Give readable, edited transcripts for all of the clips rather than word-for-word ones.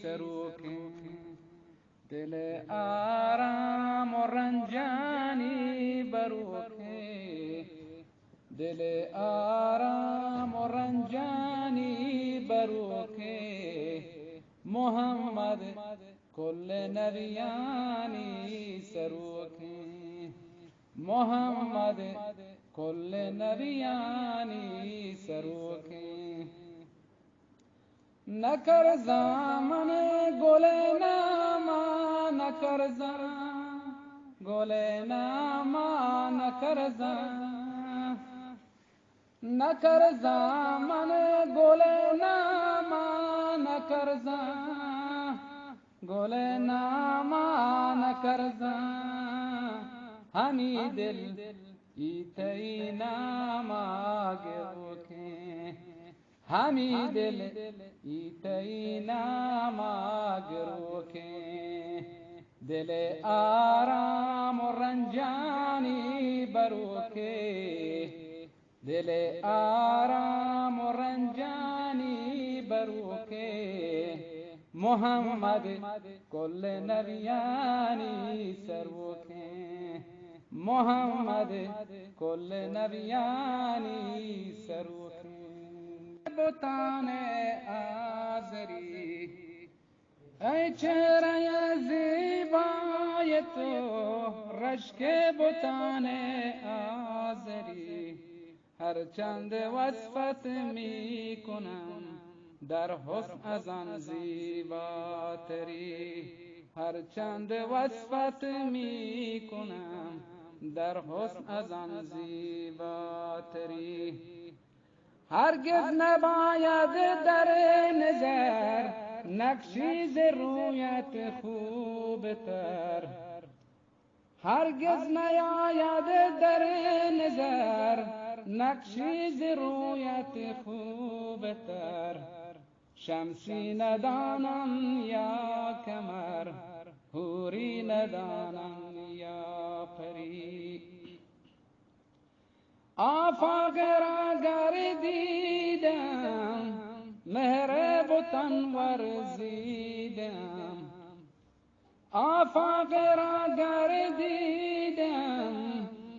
سروکن دل آرام و رنجانی بروکه دل آرام و رنجانی بروکه محمد کل نبیانی سروکه محمد کل نبیانی سروکه نکر زمان گل ناما نکر زمان گل ناما نکر زمان نکر زمان گل ناما نکر زمان گل ناما نکر زمان همی دل ایتای ناما گروکه همی دل ایتای ناما گروکه دل آرام و رنجانی بروکه دل آرام و رنجانی بروکه محمد کل نبیانی سروکه محمد کل نبیانی سروکه بتان آزری ای چهره زیبای تو رشک بتان آزری هر چند وصفت می کنم در حسن از آن زیباتری هر چند وصفت می کنم در حسن از آن زیباتری هرگز نباید در نظر نقشی ز رویت خوبتر هرگز نیاید در نظر نقشی ز رویت خوبتر شمسی ندانم یا کمر حوری ندانم یا پری آفاق را گردیدم مهر بتان ورزیدم آفاق را گردیدم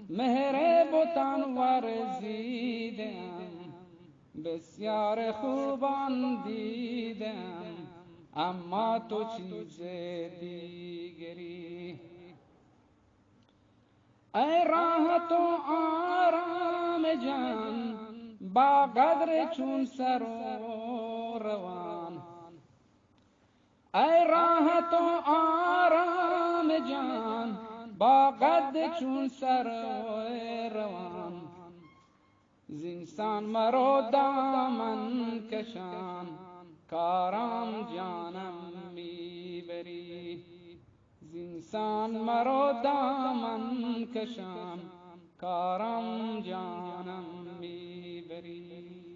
مهر بتان ورزیدم بسیار خوبان دیدم اما تو چیز دیگری ای راحت و آرام جان با قدر چون سر و روان ای راحت و آرام جان با قدر چون سر و روان زینسان مرو دامن کشان کارام جانم میبری زینسان مرو دامن کشان کارم جانم میبری